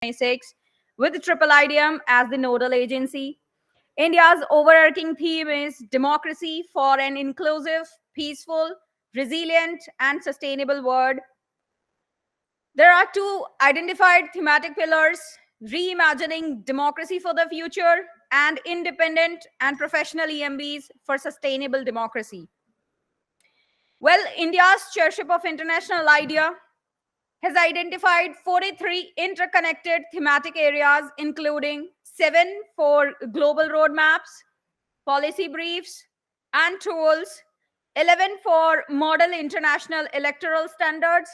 2026 with IIIDEM as the nodal agency. India's overarching theme is democracy for an inclusive, peaceful, resilient, and sustainable world. There are two identified thematic pillars: reimagining democracy for the future and independent and professional EMBs for sustainable democracy. Well, India's chairship of International IDEA has identified 43 interconnected thematic areas, including 7 for global roadmaps, policy briefs, and tools, 11 for model international electoral standards,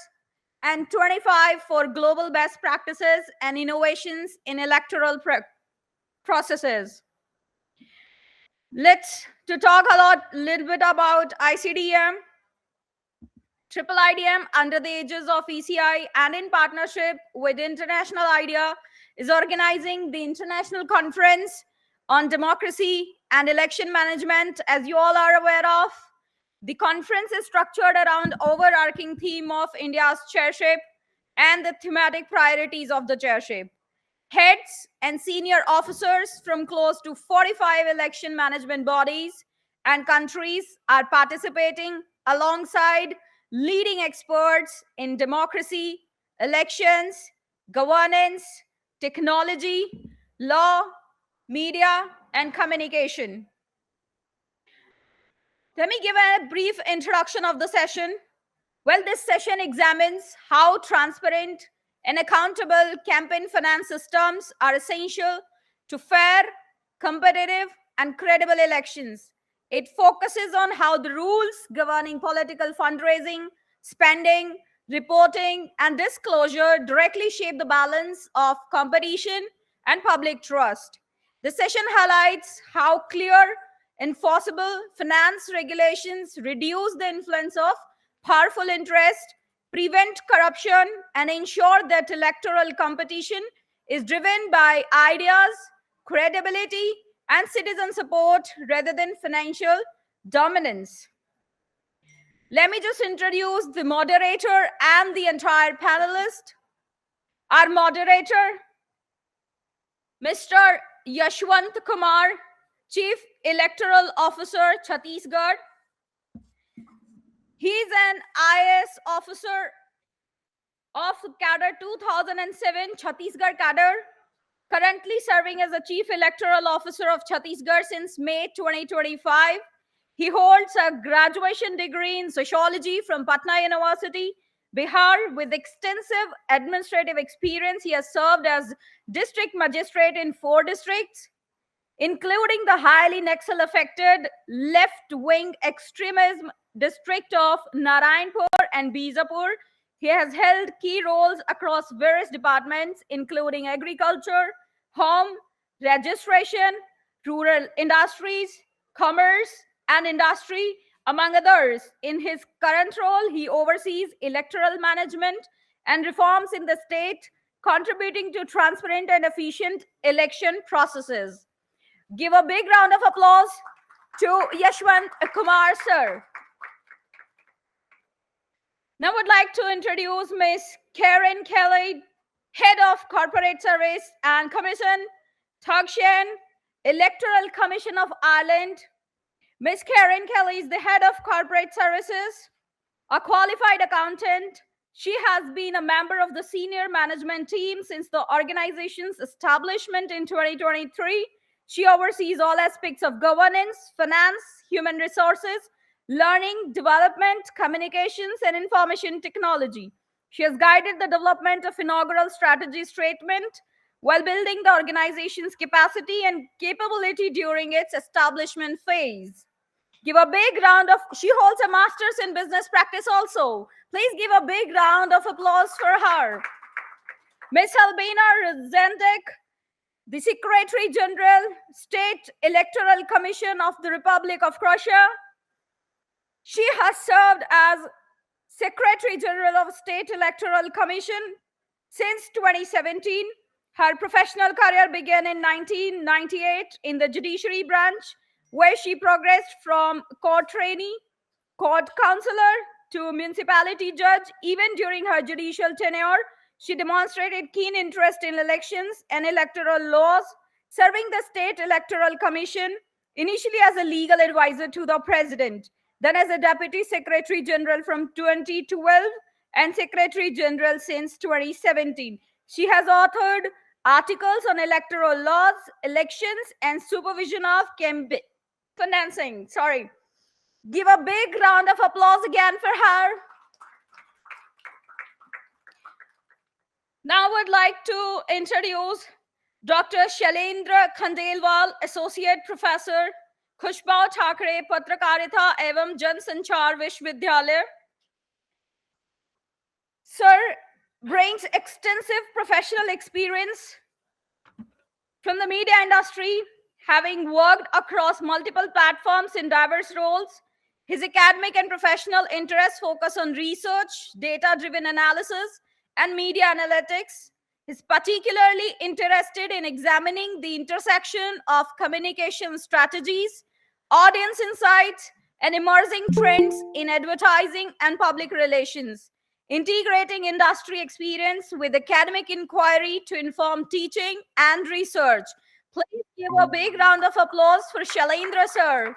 and 25 for global best practices and innovations in electoral processes. Let's to talk a little bit about ICDM. IIIDEM, under the aegis of ECI and in partnership with International IDEA, is organizing the International Conference on Democracy and Election Management, as you all are aware of. The conference is structured around overarching theme of India's chairship and the thematic priorities of the chairship. Heads and senior officers from close to 45 election management bodies and countries are participating alongside leading experts in democracy, elections, governance, technology, law, media, and communication. Let me give a brief introduction of the session. Well, this session examines how transparent and accountable campaign finance systems are essential to fair, competitive, and credible elections. It focuses on how the rules governing political fundraising, spending, reporting, and disclosure directly shape the balance of competition and public trust. The session highlights how clear, enforceable finance regulations reduce the influence of powerful interest, prevent corruption, and ensure that electoral competition is driven by ideas, credibility, and citizen support rather than financial dominance. Let me just introduce the moderator and the entire panelist. Our moderator, Mr. Yashwant Kumar, Chief Electoral Officer, Chhattisgarh. He is an IAS officer of cadre 2007 Chhattisgarh cadre, currently serving as the Chief Electoral Officer of Chhattisgarh since May 2025. He holds a graduation degree in sociology from Patna University, Bihar. With extensive administrative experience, he has served as district magistrate in 4 districts, including the highly Naxal-affected left-wing extremism district of Narayanpur and Bijapur. He has held key roles across various departments, including agriculture, home, registration, rural industries, commerce, and industry, among others. In his current role, he oversees electoral management and reforms in the state, contributing to transparent and efficient election processes. Give a big round of applause to Yashwant Kumar, sir. Now I would like to introduce Ms. Karen Kelly, Head of Corporate Service and Commission, Tagshan, Electoral Commission of Ireland. Ms. Karen Kelly is the Head of Corporate Services, a qualified accountant. She has been a member of the senior management team since the organization's establishment in 2023. She oversees all aspects of governance, finance, human resources, learning, development, communications, and information technology. She has guided the development of inaugural strategy statement while building the organization's capacity and capability during its establishment phase. Give a big round of, she holds a master's in business practice also. Please give a big round of applause for her. Ms. Albina Zendik, the Secretary General, State Electoral Commission of the Republic of Croatia. She has served as Secretary General of State Electoral Commission since 2017. Her professional career began in 1998 in the judiciary branch, where she progressed from court trainee, court counselor to municipality judge. Even during her judicial tenure, She demonstrated keen interest in elections and electoral laws, serving the State Electoral Commission, initially as a legal advisor to the president, then as a deputy secretary general from 2012 and secretary general since 2017. She has authored articles on electoral laws, elections, and supervision of campaign financing. Sorry. Give a big round of applause again for her. Now I would like to introduce Dr. Shailendra Khandelwal, Associate Professor, Khushbau Thakre, Patrakarita एवं जनसंचार विश्वविद्यालय. Sir brings extensive professional experience from the media industry, having worked across multiple platforms in diverse roles. His academic and professional interests focus on research, data-driven analysis, and media analytics. He's particularly interested in examining the intersection of communication strategies, audience insights, and emerging trends in advertising and public relations, integrating industry experience with academic inquiry to inform teaching and research. Please give a big round of applause for Shailendra, sir.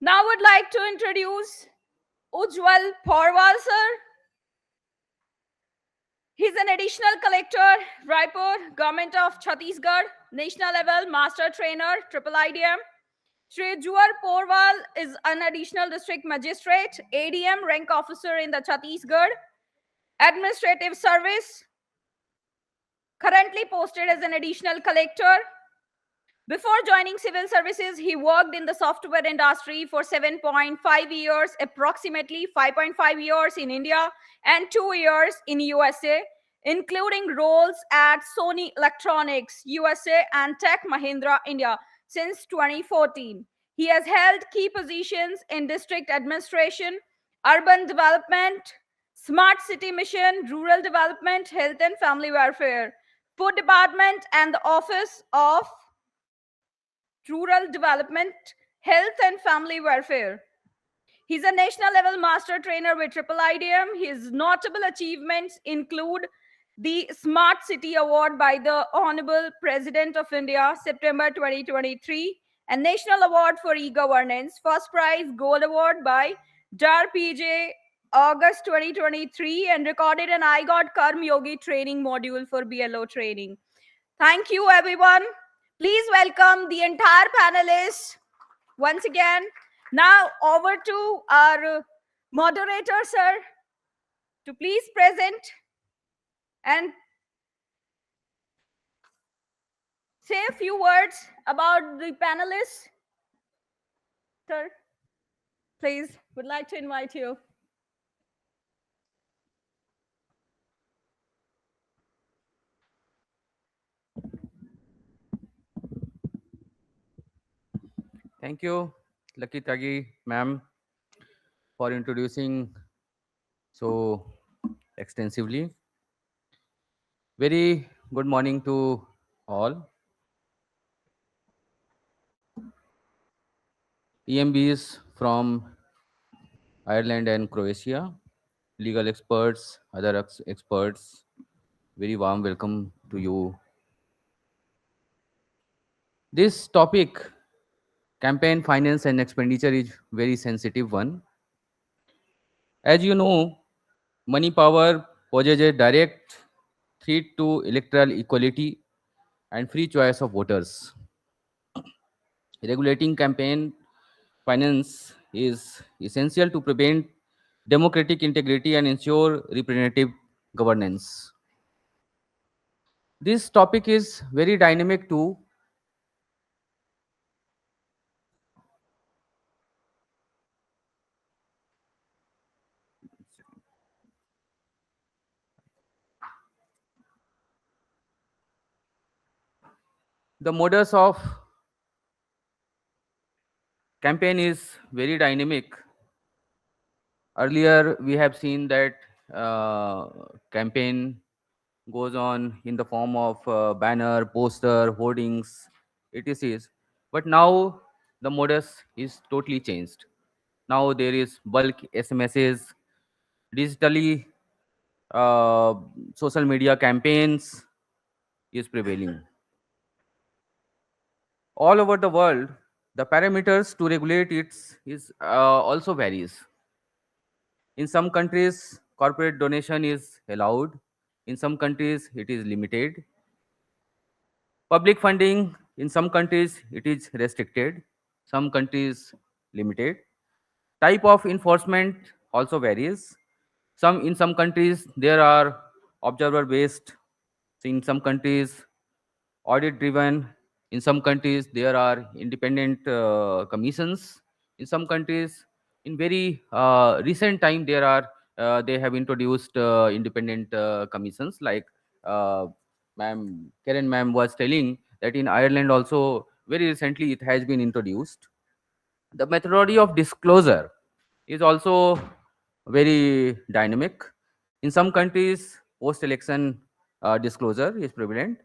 Now I would like to introduce Ujjwal Porwal, sir. He's an additional collector, Raipur, Government of Chhattisgarh, national level master trainer, IIIDEM. Shri Ujjwal Porwal is an additional district magistrate, ADM rank officer in the Chhattisgarh Administrative Service, currently posted as an additional collector. Before joining civil services, he worked in the software industry for 7.5 years, approximately 5.5 years in India and 2 years in USA, including roles at Sony Electronics, USA and Tech Mahindra, India since 2014. He has held key positions in district administration, urban development, smart city mission, rural development, health and family welfare, food department, and the office of Rural Development, Health and Family Welfare. He's a national level master trainer with IIIDEM. His notable achievements include the Smart City Award by the Honorable President of India, September 2023, and National Award for E-Governance, First Prize Gold Award by DAR PJ, August 2023, and recorded an I Got Karm Yogi training module for BLO training. Thank you, everyone. Please welcome the entire panelists once again. Now over to our moderator, sir, to please present and say a few words about the panelists. Sir, please, would like to invite you. Thank you, Lucky Tagi, ma'am, for introducing so extensively. Very good morning to all. EMBs from Ireland and Croatia, legal experts, other experts, very warm welcome to you. This topic, campaign finance and expenditure, is very sensitive one. As you know, money power poses a direct threat to electoral equality and free choice of voters. Regulating campaign finance is essential to prevent democratic integrity and ensure representative governance. This topic is very dynamic too. The modus of campaign is very dynamic. Earlier, we have seen that campaign goes on in the form of banner, poster, hoardings, etc. But now the modus is totally changed. Now there is bulk SMSs, digitally uh, social media campaigns is prevailing. All over the world, the parameters to regulate it is also varies. In some countries, corporate donation is allowed. In some countries, it is limited. Public funding, in some countries, it is restricted. Some countries, limited. Type of enforcement also varies. In some countries, there are observer based. In some countries, audit driven. In some countries there are independent commissions. In some countries, in very recent time, they have introduced independent commissions, like uh, ma'am was telling that in Ireland also very recently it has been introduced. The methodology of disclosure is also very dynamic. In some countries, post election disclosure is prevalent.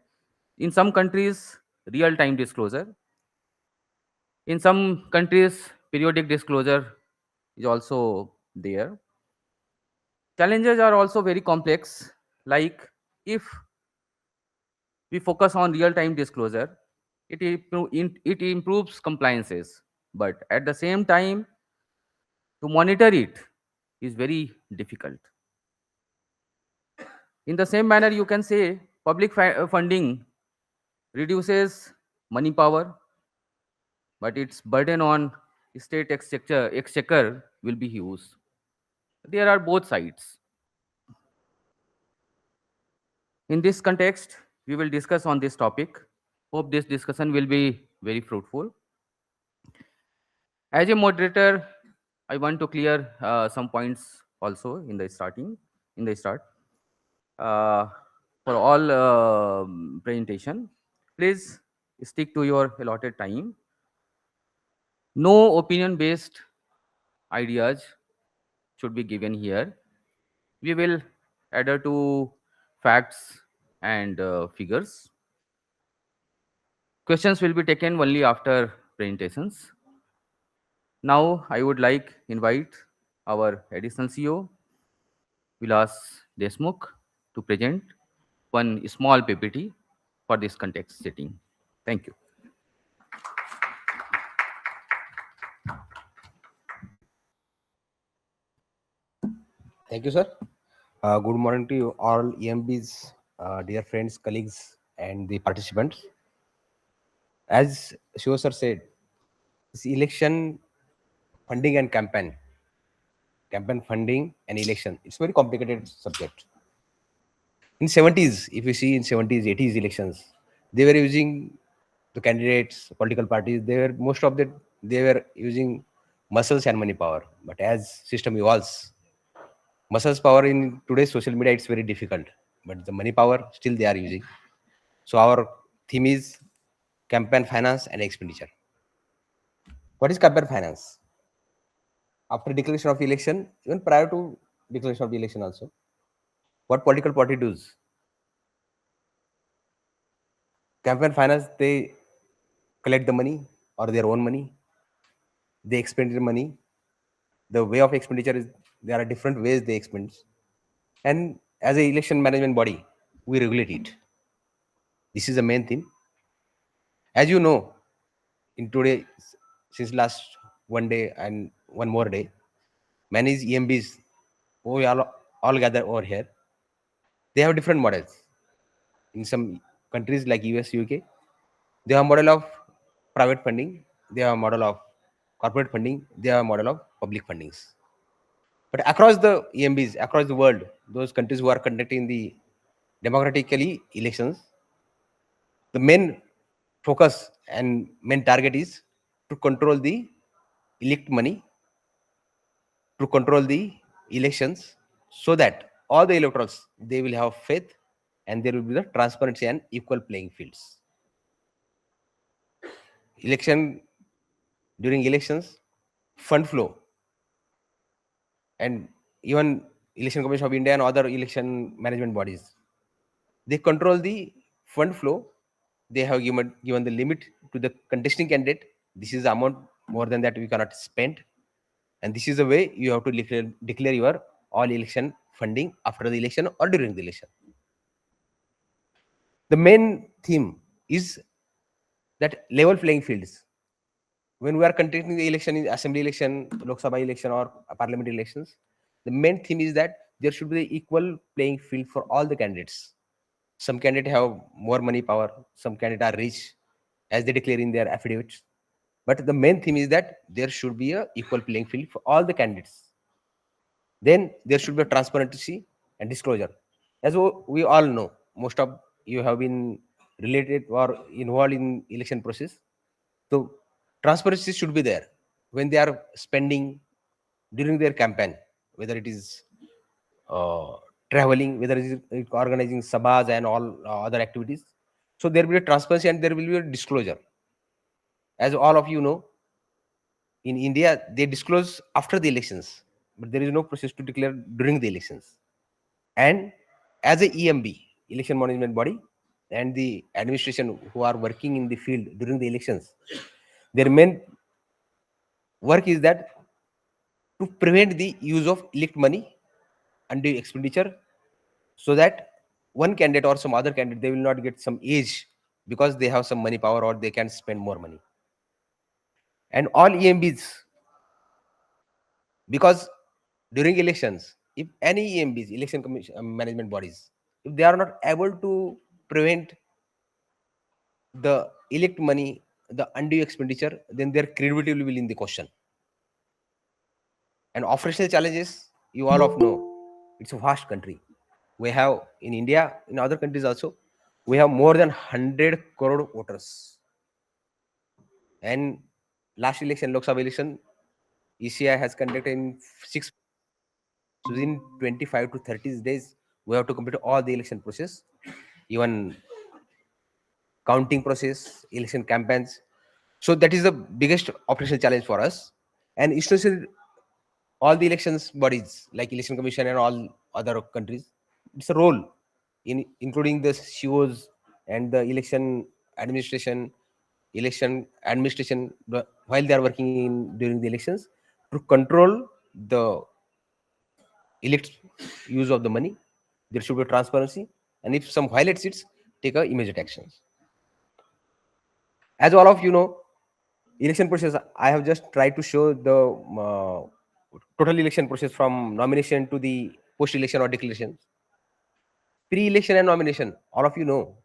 In some countries, real time disclosure. In some countries, periodic disclosure is also there. Challenges are also very complex. Like, if we focus on real time disclosure, it improves compliances. But at the same time, to monitor it is very difficult. In the same manner, you can say public funding reduces money power, but its burden on state exchequer will be huge. There are both sides. In this context, we will discuss on this topic. Hope this discussion will be very fruitful. As a moderator, I want to clear some points also in the starting, in the start. Uh, for all presentation, please stick to your allotted time. No opinion-based ideas should be given here. We will adhere to facts and figures. Questions will be taken only after presentations. Now, I would like invite our additional CEO, Vilas Desmukh, to present one small PPT for this context setting. Thank you. Thank you, sir. Good morning to you all EMBs, dear friends, colleagues, and the participants. As Shiva sir said, this election funding and campaign funding and election, it's very complicated subject. In 70s, if you see in 70s, 80s elections, they were using the candidates, political parties, most of them, they were using muscles and money power. But as system evolves, muscles power in today's social media, it's very difficult. But the money power, still they are using. So our theme is campaign finance and expenditure. What is campaign finance? After declaration of election, even prior to declaration of the election also, what political party does? Campaign finance, they collect the money or their own money. They expend the money. The way of expenditure is, there are different ways they expend. And as a election management body, we regulate it. This is the main thing. As you know, in today, since last one day and one more day, many EMBs, we all gather over here. They have different models. In some countries like US, UK, they have a model of private funding, they have a model of corporate funding, they have a model of public fundings. But across the EMBs, across the world, those countries who are conducting the democratically elections, the main focus and main target is to control the elect money, to control the elections, so that all the electors, they will have faith and there will be the transparency and equal playing fields. Election, during elections, fund flow, and even Election Commission of India and other election management bodies, they control the fund flow. They have given the limit to the contesting candidate. This is the amount, more than that we cannot spend. And this is the way you have to declare your all election funding after the election or during the election. The main theme is that level playing fields. When we are conducting the election in assembly election, Lok Sabha election, or parliament elections, the main theme is that there should be the equal playing field for all the candidates. Some candidates have more money power, some candidates are rich, as they declare in their affidavits. But the main theme is that there should be a equal playing field for all the candidates. Then there should be a transparency and disclosure. As we all know, most of you have been related or involved in election process. So transparency should be there when they are spending during their campaign, whether it is uh, traveling, whether it is organizing sabhas and all other activities. So there will be a transparency and there will be a disclosure. As all of you know, in India, they disclose after the elections, but there is no process to declare during the elections. And as a EMB, election management body, and the administration who are working in the field during the elections, their main work is that to prevent the use of elect money undue expenditure, so that one candidate or some other candidate, they will not get some edge because they have some money power or they can spend more money. And all EMBs, because during elections, if any EMBs, election commission, management bodies, if they are not able to prevent the elect money, the undue expenditure, then their credibility will be in the question. And operational challenges, you all of know, it's a vast country. We have in India, in other countries also, we have more than 100 crore voters. And last election, Lok Sabha election, ECI has conducted in 6. So within 25 to 30 days, we have to complete all the election process, even counting process, election campaigns. So that is the biggest operational challenge for us. And especially all the elections bodies like election commission and all other countries, it's a role in including the COs and the election administration while they are working in during the elections to control the elect use of the money. There should be transparency, and if some violates it, take immediate actions. As all of you know, election process, I have just tried to show the total election process from nomination to the post-election or declaration. Pre-election and nomination, all of you know,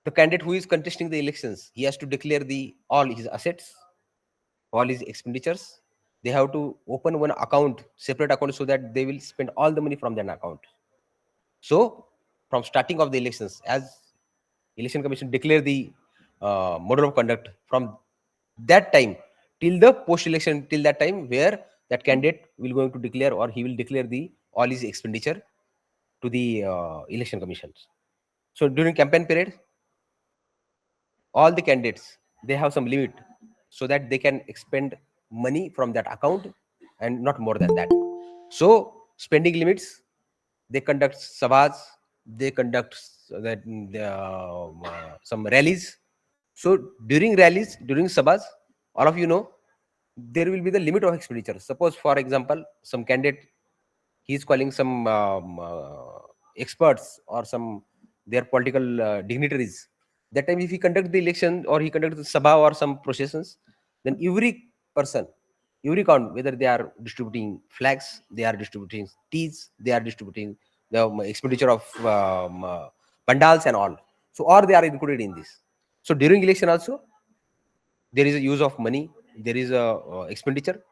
the candidate who is contesting the elections, he has to declare the all his assets, all his expenditures. They have to open one account, separate account, so that they will spend all the money from that account. So, from starting of the elections, as election commission declare the model of conduct, from that time till the post-election, till that time where that candidate will going to declare or he will declare the all his expenditure to the election commissions. So during campaign period, all the candidates, they have some limit so that they can expend money from that account and not more than that. So spending limits, they conduct sabhas, they conduct some rallies. So during rallies, during sabhas, all of you know, there will be the limit of expenditure. Suppose, for example, some candidate, he is calling some experts or some their political dignitaries. That time, if he conduct the election or he conduct the sabha or some processions, then every person, every count, whether they are distributing flags, they are distributing teas, they are distributing the expenditure of pandals and all. So, or they are included in this. So during election also, there is a use of money, there is a expenditure.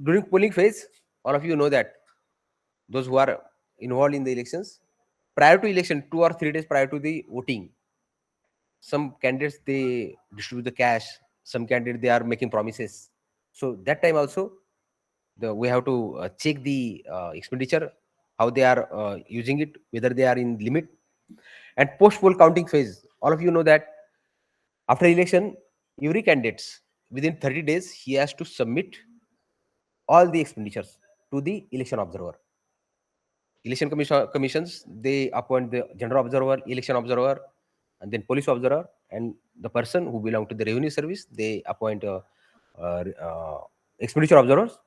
During polling phase, all of you know that those who are involved in the elections, prior to election, 2 or 3 days prior to the voting, some candidates they distribute the cash, some candidates they are making promises. So that time also, we have to check the expenditure, how they are using it, whether they are in limit. And post poll counting phase, all of you know that after election, every candidates within 30 days he has to submit all the expenditures to the election observer. Election commissions, they appoint the general observer, election observer, and then police observer, and the person who belong to the revenue service, they appoint uh, expenditure observers.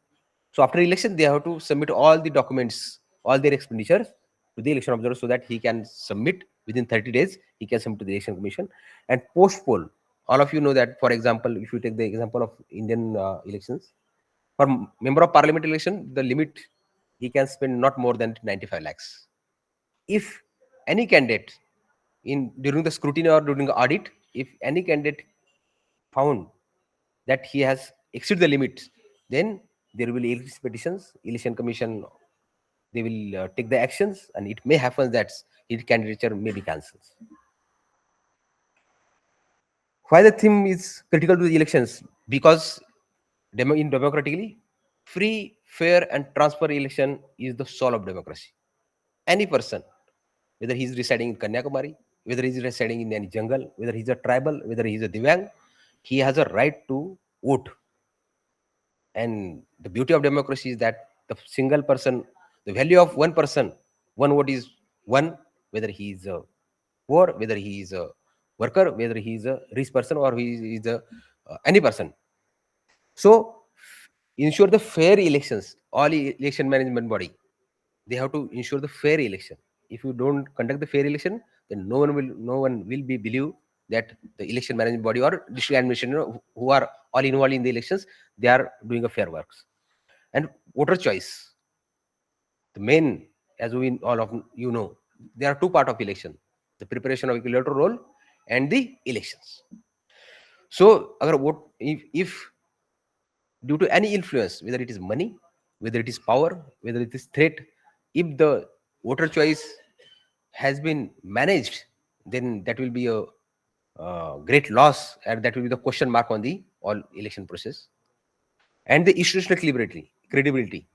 So after election, they have to submit all the documents all their expenditures to the election observer so that he can submit within 30 days. He can submit to the election commission and post poll. All of you know that, for example, if you take the example of Indian elections, for member of parliament election, the limit he can spend not more than 95 lakhs. If any candidate in during the scrutiny or during the audit, if any candidate found that he has exceeded the limits, then there will be election petitions. Election commission, they will take the actions, and it may happen that his candidature may be cancelled. Why the theme is critical to the elections? Because in democratically, free, fair, and transparent election is the soul of democracy. Any person, whether he is residing in Kanyakumari, whether he is residing in any jungle, whether he is a tribal, whether he is a Divyang, he has a right to vote. And the beauty of democracy is that the single person, the value of one person, one vote is one, whether he is a poor, whether he is a worker, whether he is a rich person, or he is a any person. So ensure the fair elections. All election management body, they have to ensure the fair election. If you don't conduct the fair election, then no one will be believe that the election management body or district administration, who are all involved in the elections, they are doing a fair works. And voter choice, the main, as we all of you know, there are two part of election: the preparation of electoral roll and the elections. So agar vote, if due to any influence, whether it is money, whether it is power, whether it is threat, if the voter choice has been managed, then that will be a great loss, and that will be the question mark on the all election process. And the institutional credibility,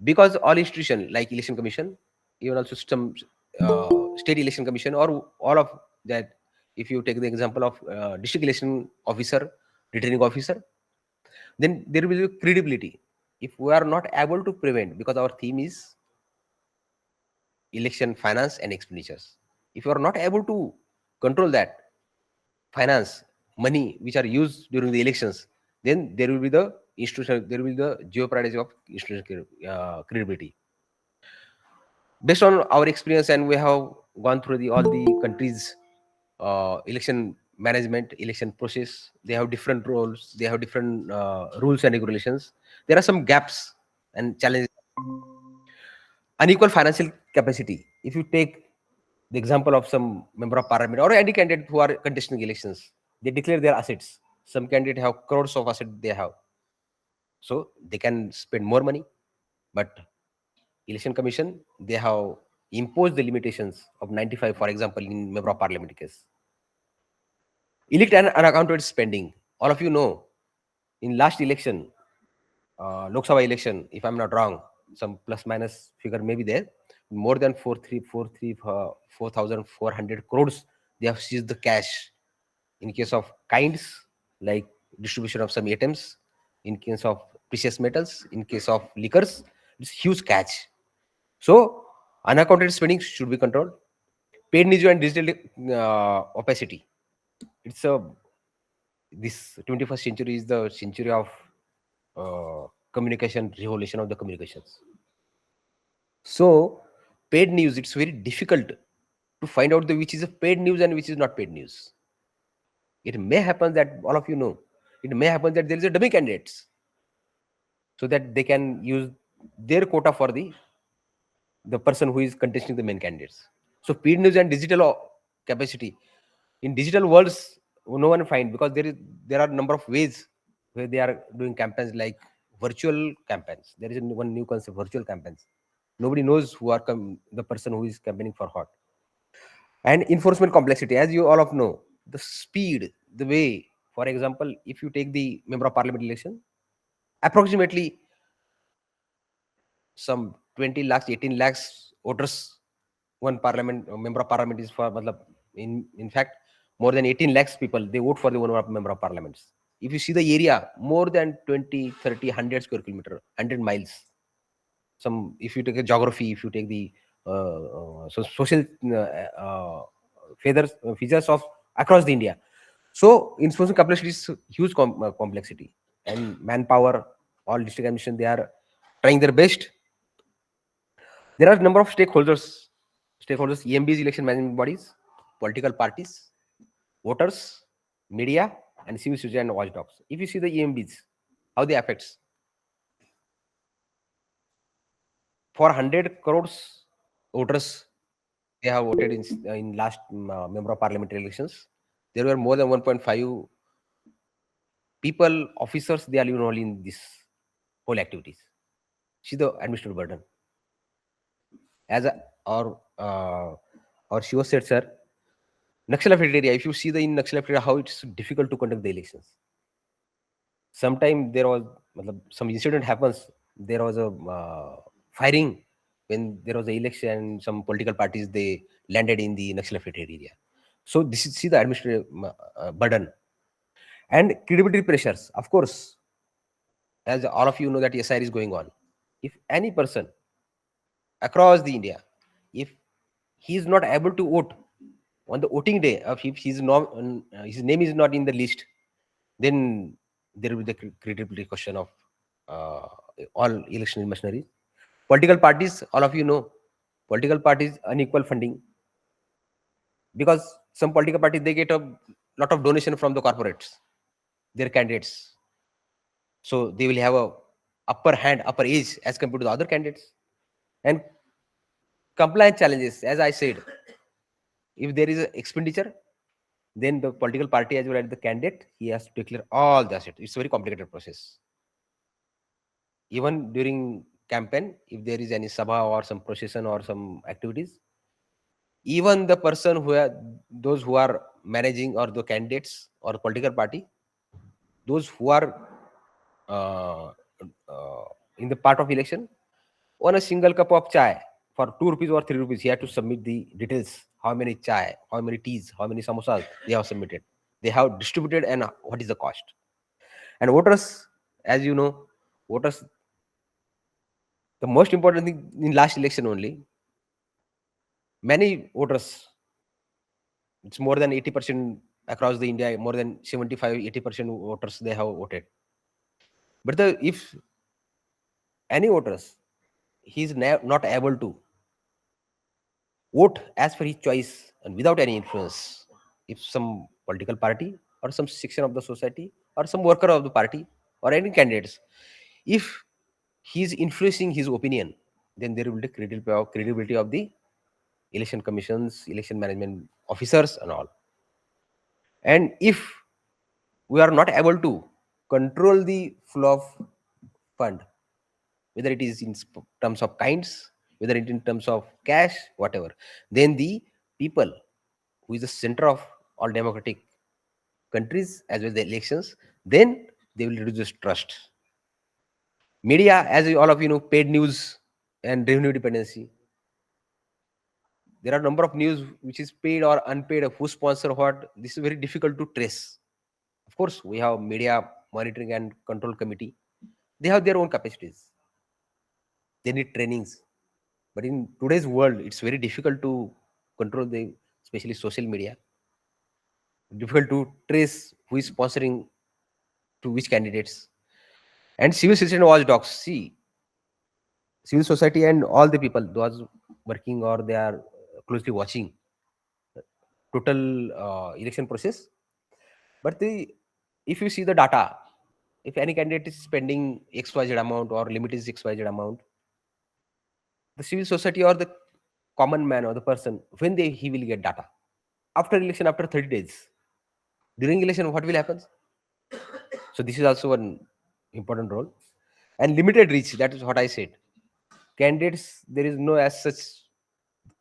because all institution like election commission, even also some state election commission, or all of that, if you take the example of district election officer, returning officer, then there will be credibility. If we are not able to prevent, because our theme is election finance and expenditures, if you are not able to control that finance money which are used during the elections, then there will be the institutional, there will be the jeopardizing of institutional credibility. Based on our experience, and we have gone through the all the countries election management, election process, they have different roles, they have different rules and regulations. There are some gaps and challenges. Unequal financial capacity, if you take the example of some member of parliament or any candidate who are contesting elections, they declare their assets. Some candidate have crores of assets they have, so they can spend more money. But election commission, they have imposed the limitations of 95, for example, in member of parliament case. Elect and unaccounted spending, all of you know, in last election, Lok Sabha election, if I'm not wrong, some plus minus figure may be there, more than 4,400 crores they have seized the cash. In case of kinds, like distribution of some items, in case of precious metals, in case of liquors, it's huge catch. So unaccounted spending should be controlled. Paid news and digital opacity. It's a this 21st century is the century of communication, revolution of the communications. So paid news, it's very difficult to find out which is a paid news and which is not paid news. It may happen that, all of you know, it may happen that there is a dummy candidates, so that they can use their quota for the person who is contesting the main candidates. So paid news and digital capacity, in digital worlds, no one find, because there are number of ways where they are doing campaigns, like virtual campaigns. There is one new concept, virtual campaigns. Nobody knows who are the person who is campaigning for what. And enforcement complexity, as you all of know, the speed, the way, for example, if you take the member of parliament election, approximately some 20 lakhs, 18 lakhs voters, one parliament member of parliament is for, matlab, in fact, more than 18 lakhs people, they vote for the one member of parliaments. If you see the area, more than 20, 30, 100 square kilometer, 100 miles. Some, if you take a geography, if you take the social features of across the India. So enforcement complexity is huge complexity, and manpower, all district administration, they are trying their best. There are a number of stakeholders, EMBs, election management bodies, political parties, voters, media, and civil society and watchdogs. If you see the EMBs, how they affects for 100 crores voters, they have voted in last member of parliamentary elections. There were more than 1.5 people, officers. They are involved in this whole activities. See the administrative burden. As a, or she was said, sir, Naxal affected area. If you see the in Naxal affected area, how it's difficult to conduct the elections. Sometime there was some incident happens. There was a firing when there was an election. Some political parties they landed in the Naxal affected area. So this is see the administrative burden and credibility pressures. Of course, as all of you know that SIR is going on. If any person across the India, if he is not able to vote on the voting day, if his name is not in the list, then there will be the credibility question of uh, all election machinery. Political parties, all of you know, political parties unequal funding because some political parties they get a lot of donation from the corporates, their candidates, so they will have a upper hand, upper edge as compared to the other candidates. And compliance challenges, as I said, if there is a expenditure, then the political party as well as the candidate he has to declare all the assets. It's a very complicated process. Even during campaign, if there is any sabha or some procession or some activities, even the person who are those who are managing or the candidates or political party, those who are uh, uh, in the part of election, on a single cup of chai for 2 rupees or 3 rupees, he had to submit the details: how many chai, how many teas, how many samosas they have submitted, they have distributed, and what is the cost. And voters, as you know, voters, the most important thing in last election only, many voters, it's more than 80% across the India, more than 75-80% voters they have voted. But if any voters, he is not able to vote as per his choice and without any influence, if some political party or some section of the society or some worker of the party or any candidates, if he is influencing his opinion, then there will be credibility of the election commissions, election management officers, and all. And if we are not able to control the flow of fund, whether it is in terms of kinds, whether it in terms of cash, whatever, then the people who is the center of all democratic countries as well as the elections, then they will reduce trust. Media, as all of you know, paid news and revenue dependency. There are a number of news which is paid or unpaid, who sponsor what. This is very difficult to trace. Of course, we have media monitoring and control committee. They have their own capacities. They need trainings. But in today's world, it's very difficult to control the, especially social media. Difficult to trace who is sponsoring to which candidates. And civil society watchdogs. See, civil society and all the people those working or they are closely watching total election process. But if you see the data, if any candidate is spending XYZ amount or limit is XYZ amount, the civil society or the common man or the person, when he will get data after election, after 30 days, during election, what will happen? So this is also an important role. And limited reach, that is what I said. Candidates, there is no as such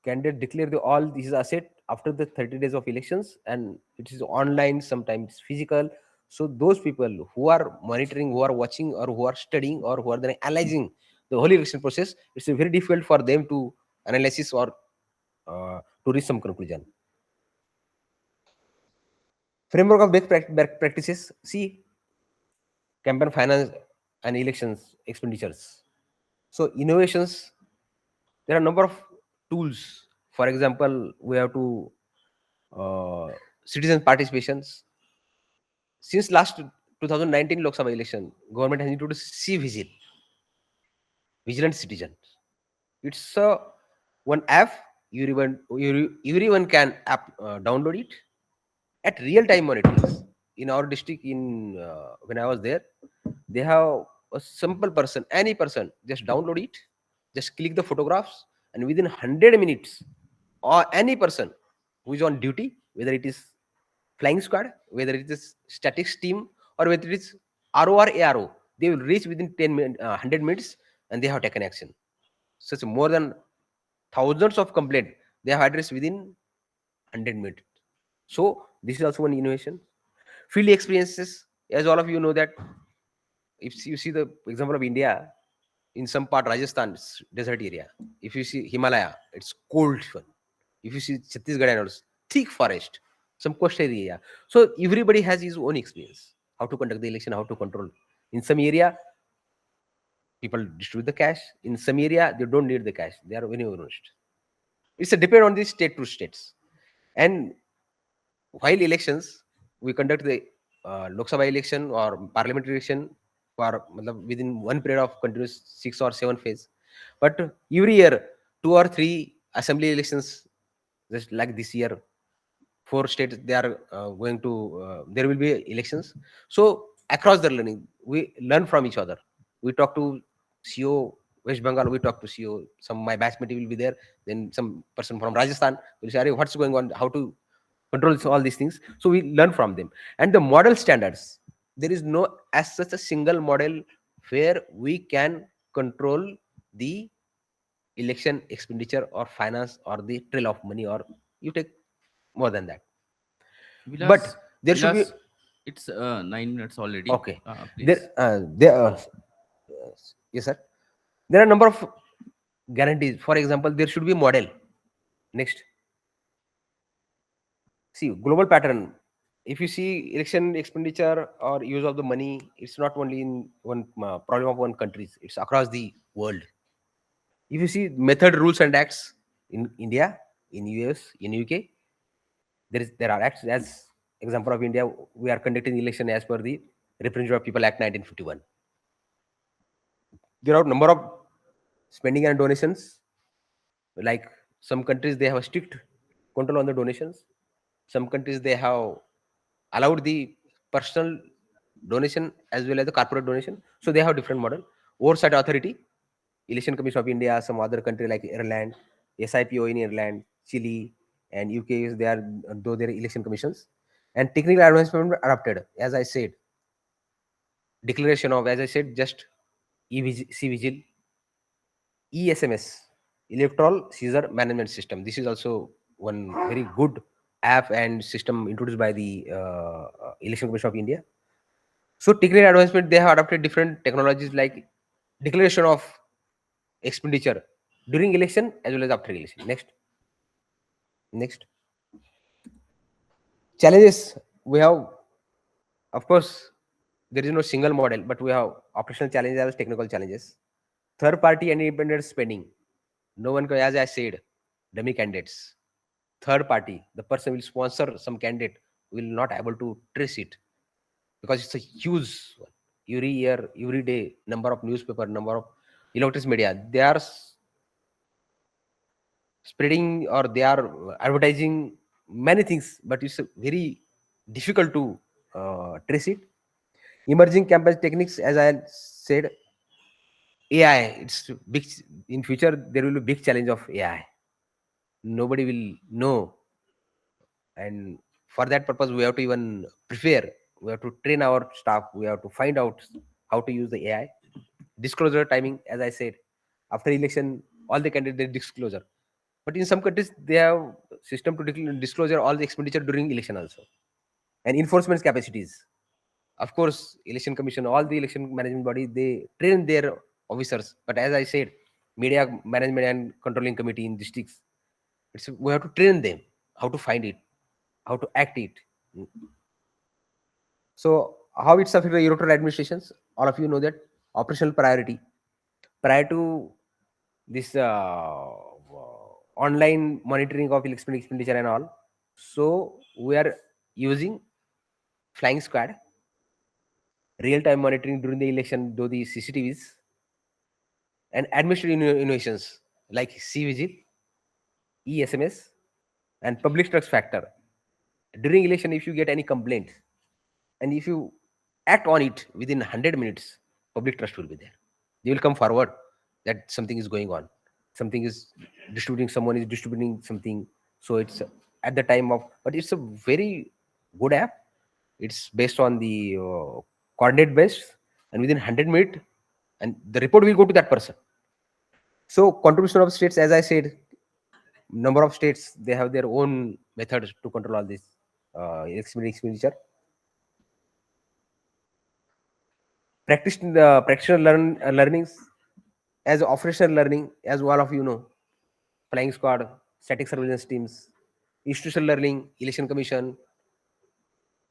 candidate declare the all this asset after the 30 days of elections, and it is online, sometimes physical. So those people who are monitoring, who are watching, or who are studying, or who are then analyzing the whole election process, it's very difficult for them to analysis or to reach some conclusion. Framework of best practices. See, campaign finance and elections expenditures. So innovations, there are a number of tools. For example, we have to citizen participations. Since last 2019 Lok Sabha election, government has introduced C Vigil, vigilant citizens. It's one app. Everyone can download it at real time monitors. In our district, in when I was there, they have a simple person, any person, just download it, just click the photographs, and within 100 minutes, or any person who is on duty, whether it is flying squad, whether it is statics team, or whether it is RO or ARO, they will reach within 100 minutes, and they have taken action. Such more than thousands of complaints they have addressed within 100 minutes. So this is also one innovation. Field experiences, as all of you know that, if you see the example of India, in some part Rajasthan, it's desert area. If you see Himalaya, it's cold one. If you see Chhattisgarh and others, thick forest, some coastal area. So everybody has his own experience. How to conduct the election, how to control. In some area, people distribute the cash. In some area, they don't need the cash. They are very honest. It's a depend on the state to states. And while elections, we conduct the Lok Sabha election or parliamentary election for within one period of continuous 6 or 7 phase. But every year, 2 or 3 assembly elections, just like this year, 4 states they are going to there will be elections. So across the learning, we learn from each other. We talk to CEO West Bengal, we talk to CEO. Some my batchmate will be there. Then some person from Rajasthan will say, "Arey, what's going on? How to control all these things?" So we learn from them. And the model standards, there is no as such a single model where we can control the election expenditure or finance or the trail of money, or you take more than that. Vilas, But there should be, Vilas, it's 9 minutes already. okay, Please. there yes sir, there are a number of guarantees. For example, there should be a model. Next, see global pattern. If you see election expenditure or use of the money, it's not only in one problem of one countries, it's across the world. If you see method, rules and acts in India, in US, in UK, there are acts. As example of India, we are conducting election as per the Representative of People Act 1951. There are number of spending and donations. Like some countries they have a strict control on the donations. Some countries they have allowed the personal donation as well as the corporate donation. So they have different model. Oversight authority, Election Commission of India, some other country like Ireland, SIPO in Ireland, Chile, and UK is there, though their election commissions. And technical advancement adopted, as I said, declaration of, as I said, just C-Vigil, ESMS, Electoral Seizure Management System. This is also one very good app and system introduced by the Election Commission of India. So technical advancement, they have adopted different technologies like declaration of expenditure during election as well as after election. Next challenges we have, of course, there is no single model, but we have operational challenges as well as technical challenges. Third party and independent spending. No one can, as I said, dummy candidates. Third party, the person will sponsor some candidate, will not able to trace it because it's a huge one. Every year, every day, number of newspaper, number of electronic media, they are spreading or they are advertising many things, but it's very difficult to trace it. Emerging campaign techniques, as I said, AI. It's big in future. There will be big challenge of AI. Nobody will know, and for that purpose, we have to even prepare. We have to train our staff. We have to find out how to use the AI. Disclosure timing, as I said, after election, all the candidates disclosure. But in some countries, they have system to disclosure all the expenditure during election also. And enforcement capacities. Of course, election commission, all the election management body, they train their officers. But as I said, media management and controlling committee in districts, we have to train them how to find it, how to act it. So how it's affect the electoral administrations? All of you know that operational priority prior to this online monitoring of election expenditure and all. So we are using flying squad, real time monitoring during the election, though the CCTVs, and administrative innovations. like C-Vigil, ESMS, and public trust factor. During election, if you get any complaint and if you act on it within 100 minutes, public trust will be there. They will come forward that something is going on, something is distributing, someone is distributing something. So it's at the time of, but it's a very good app. It's based on the coordinate based, and within 100 minutes, and the report will go to that person. So contribution of states, as I said, number of states, they have their own methods to control all this expenditure. Practitioner learnings as operational learning, as all of you know, flying squad, static surveillance teams, institutional learning, election commission,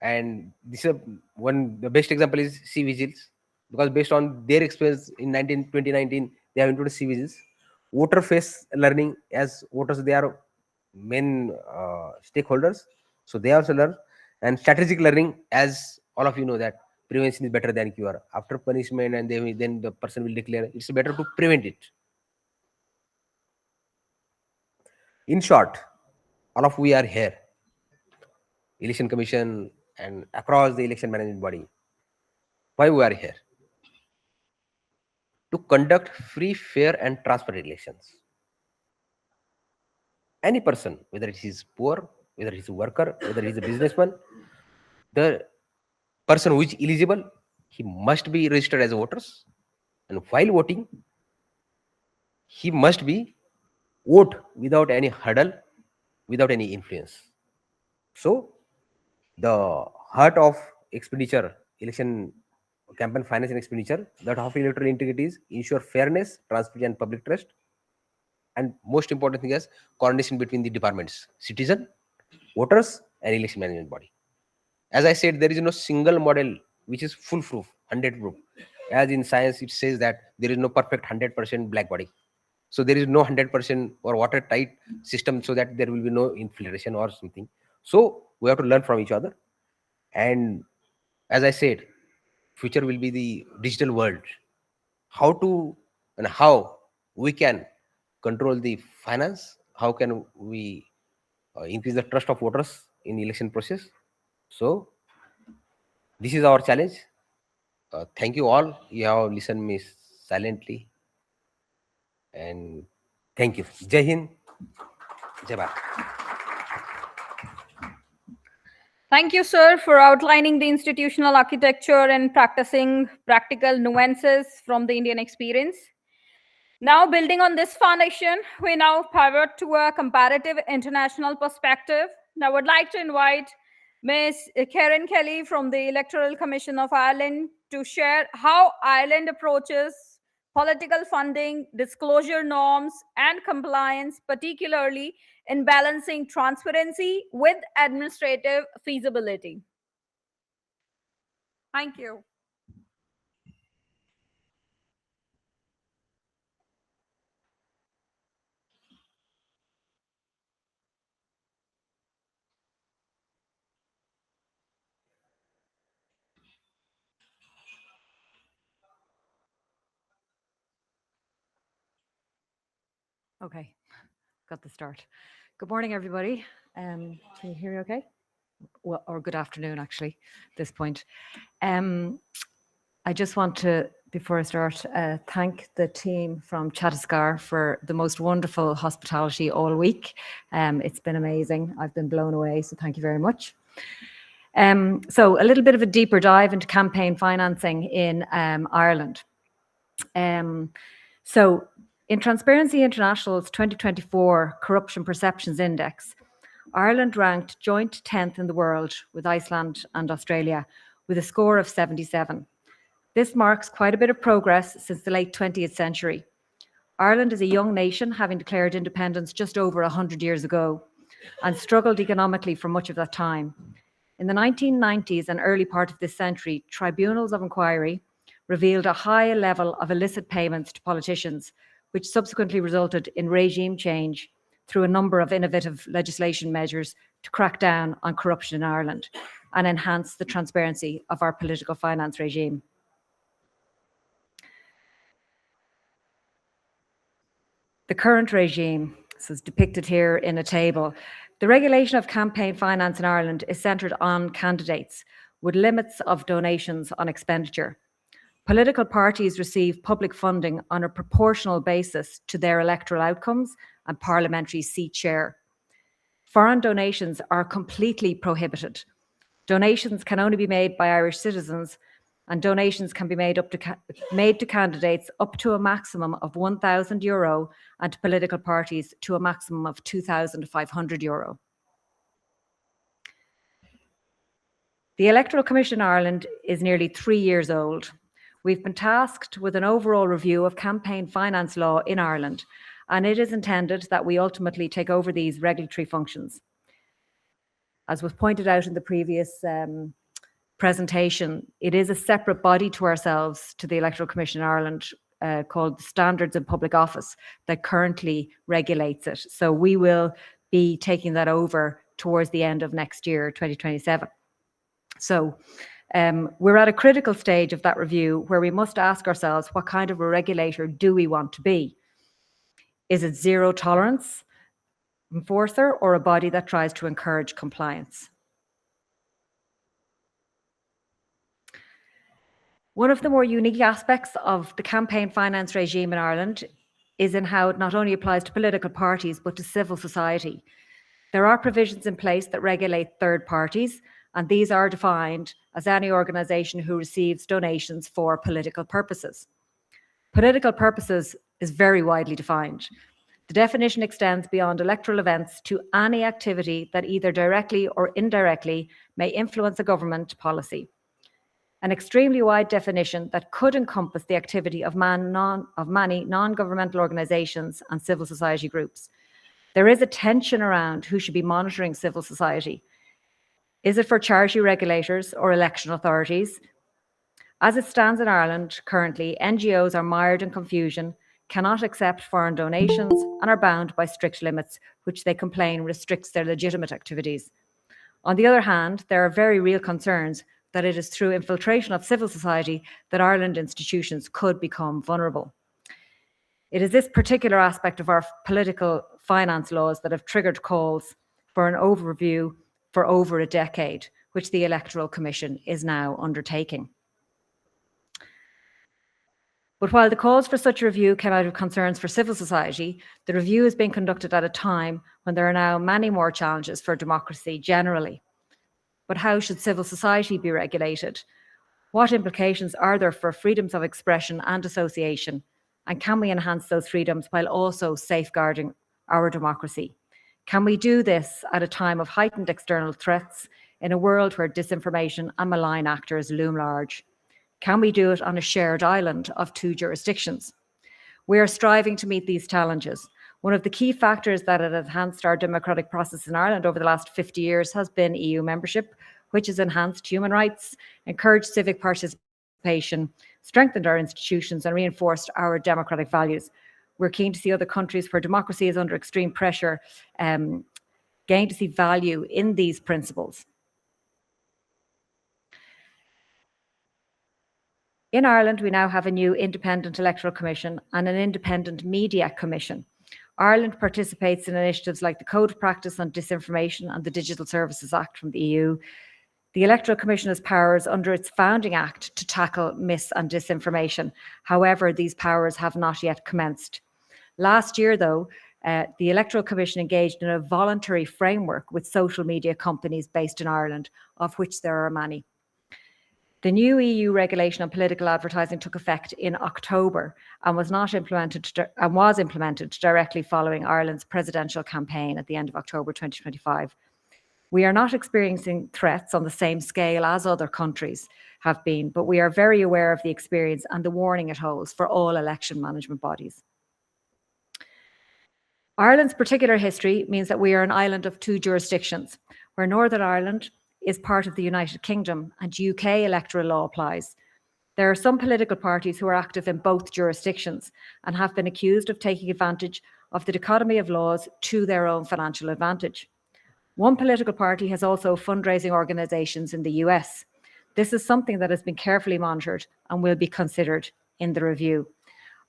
and this is one, the best example is C vigils, because based on their experience in 2019, they have introduced C vigils. Voter face learning, as voters they are main stakeholders, so they also learn. And strategic learning, as all of you know that prevention is better than cure. After punishment, and then the person will declare it's better to prevent it. In short, all of we are here, election commission and across the election management body. Why we are here? To conduct free, fair, and transparent elections. Any person, whether it is poor, whether he is a worker, whether he is a businessman, the person who is eligible, he must be registered as a voters. And while voting, he must be vote without any hurdle, without any influence. So the heart of expenditure, election campaign finance and expenditure, that of electoral integrity is ensure fairness, transparency, and public trust. And most important thing is coordination between the departments, citizen, voters, and election management body. As I said, there is no single model which is foolproof, 100 proof. As in science, it says that there is no perfect 100% black body. So there is no 100% or watertight system, so that there will be no infiltration or something. So we have to learn from each other. And as I said, future will be the digital world. How to and how we can control the finance? How can we increase the trust of voters in election process? So this is our challenge. Thank you all. You have listened me silently, and thank you. Jai Hind, Jai Bharat. Thank you, sir, for outlining the institutional architecture and practicing practical nuances from the Indian experience. Now, building on this foundation, we now pivot to a comparative international perspective. Now, I would like to invite Ms. Karen Kelly from the Electoral Commission of Ireland to share how Ireland approaches political funding, disclosure norms, and compliance, particularly in balancing transparency with administrative feasibility. Thank you. Okay, got the start. Good morning, everybody. Can you hear me okay? Well, or good afternoon, actually, at this point. I just want to, before I start, thank the team from Chattisgar for the most wonderful hospitality all week. It's been amazing. I've been blown away, so thank you very much. So a little bit of a deeper dive into campaign financing in Ireland. So in Transparency International's 2024 Corruption Perceptions Index, Ireland ranked joint 10th in the world with Iceland and Australia with a score of 77. This marks quite a bit of progress since the late 20th century. Ireland is a young nation, having declared independence just over 100 years ago, and struggled economically for much of that time. In the 1990s and early part of this century, tribunals of inquiry revealed a high level of illicit payments to politicians, which subsequently resulted in regime change through a number of innovative legislation measures to crack down on corruption in Ireland and enhance the transparency of our political finance regime. The current regime, this is depicted here in a table. The regulation of campaign finance in Ireland is centred on candidates with limits of donations on expenditure. Political parties receive public funding on a proportional basis to their electoral outcomes and parliamentary seat share. Foreign donations are completely prohibited. Donations can only be made by Irish citizens, and donations can be made to candidates up to a maximum of €1,000 and to political parties to a maximum of €2,500. The Electoral Commission in Ireland is nearly 3 years old. We've been tasked with an overall review of campaign finance law in Ireland, and it is intended that we ultimately take over these regulatory functions. As was pointed out in the previous presentation, it is a separate body to ourselves, to the Electoral Commission in Ireland, called the Standards in Public Office, that currently regulates it. So we will be taking that over towards the end of next year, 2027. So we're at a critical stage of that review where we must ask ourselves, what kind of a regulator do we want to be? Is it zero tolerance enforcer or a body that tries to encourage compliance? One of the more unique aspects of the campaign finance regime in Ireland is in how it not only applies to political parties but to civil society. There are provisions in place that regulate third parties, and these are defined as any organisation who receives donations for political purposes. Political purposes is very widely defined. The definition extends beyond electoral events to any activity that either directly or indirectly may influence a government policy. An extremely wide definition that could encompass the activity of many non-governmental organisations and civil society groups. There is a tension around who should be monitoring civil society. Is it for charity regulators or election authorities? As it stands in Ireland currently, NGOs are mired in confusion, cannot accept foreign donations, and are bound by strict limits, which they complain restricts their legitimate activities. On the other hand, there are very real concerns that it is through infiltration of civil society that Ireland institutions could become vulnerable. It is this particular aspect of our political finance laws that have triggered calls for an overview for over a decade, which the Electoral Commission is now undertaking. But while the calls for such a review came out of concerns for civil society, the review is being conducted at a time when there are now many more challenges for democracy generally. But how should civil society be regulated? What implications are there for freedoms of expression and association? And can we enhance those freedoms while also safeguarding our democracy? Can we do this at a time of heightened external threats in a world where disinformation and malign actors loom large? Can we do it on a shared island of 2 jurisdictions? We are striving to meet these challenges. One of the key factors that has enhanced our democratic process in Ireland over the last 50 years has been EU membership, which has enhanced human rights, encouraged civic participation, strengthened our institutions, and reinforced our democratic values. We're keen to see other countries where democracy is under extreme pressure gain to see value in these principles. In Ireland, we now have a new independent electoral commission and an independent media commission. Ireland participates in initiatives like the Code of Practice on Disinformation and the Digital Services Act from the EU. The Electoral Commission has powers under its founding act to tackle mis and disinformation. However, these powers have not yet commenced. Last year, though, the Electoral Commission engaged in a voluntary framework with social media companies based in Ireland, of which there are many. The new EU regulation on political advertising took effect in October and was implemented directly following Ireland's presidential campaign at the end of October 2025. We are not experiencing threats on the same scale as other countries have been, but we are very aware of the experience and the warning it holds for all election management bodies. Ireland's particular history means that we are an island of 2 jurisdictions, where Northern Ireland is part of the United Kingdom and UK electoral law applies. There are some political parties who are active in both jurisdictions and have been accused of taking advantage of the dichotomy of laws to their own financial advantage. One political party has also fundraising organisations in the US. This is something that has been carefully monitored and will be considered in the review.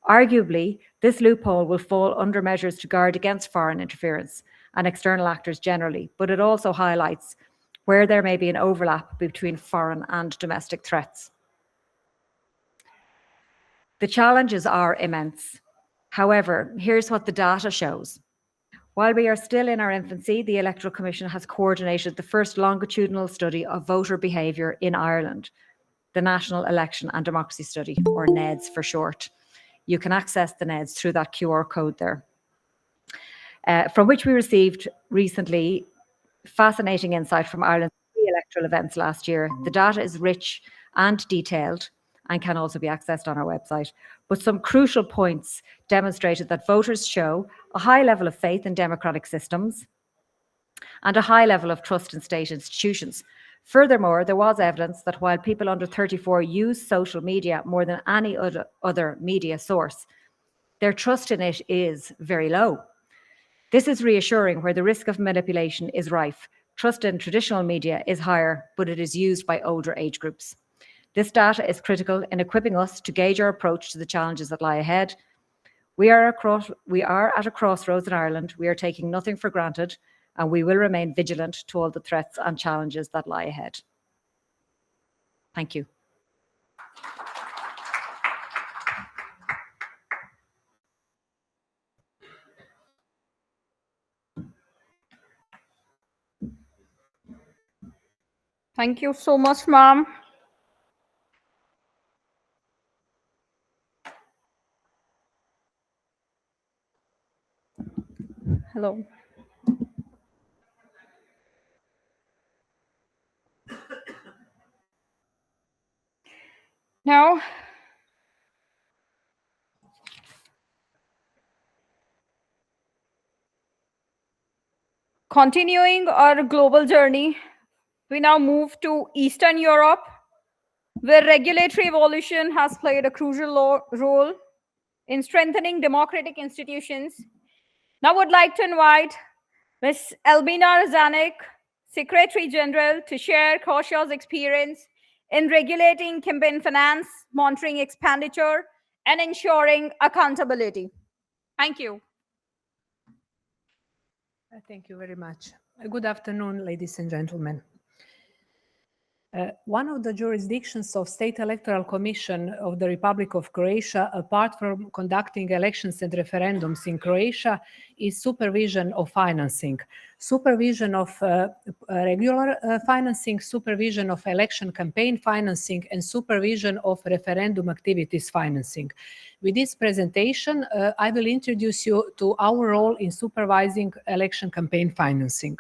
Arguably, this loophole will fall under measures to guard against foreign interference and external actors generally, but it also highlights where there may be an overlap between foreign and domestic threats. The challenges are immense. However, here's what the data shows. While we are still in our infancy, the Electoral Commission has coordinated the first longitudinal study of voter behaviour in Ireland, the National Election and Democracy Study, or NEDS for short. You can access the NEDS through that QR code there, from which we received recently fascinating insight from Ireland's electoral events last year. The data is rich and detailed and can also be accessed on our website. But some crucial points demonstrated that voters show a high level of faith in democratic systems and a high level of trust in state institutions. Furthermore, there was evidence that while people under 34 use social media more than any other media source, their trust in it is very low. This is reassuring where the risk of manipulation is rife. Trust in traditional media is higher, but it is used by older age groups. This data is critical in equipping us to gauge our approach to the challenges that lie ahead. We are at a crossroads in Ireland. We are taking nothing for granted, and we will remain vigilant to all the threats and challenges that lie ahead. Thank you. Thank you so much, ma'am. Hello. Now, continuing our global journey, we now move to Eastern Europe, where regulatory evolution has played a crucial role in strengthening democratic institutions. Now I would like to invite Ms. Albina Razanik, Secretary General, to share Croatia's experience in regulating campaign finance, monitoring expenditure, and ensuring accountability. Thank you. Thank you very much. Good afternoon, ladies and gentlemen. One of the jurisdictions of State Electoral Commission of the Republic of Croatia, apart from conducting elections and referendums in Croatia, is supervision of financing. Supervision of regular financing, supervision of election campaign financing, and supervision of referendum activities financing. With this presentation, I will introduce you to our role in supervising election campaign financing.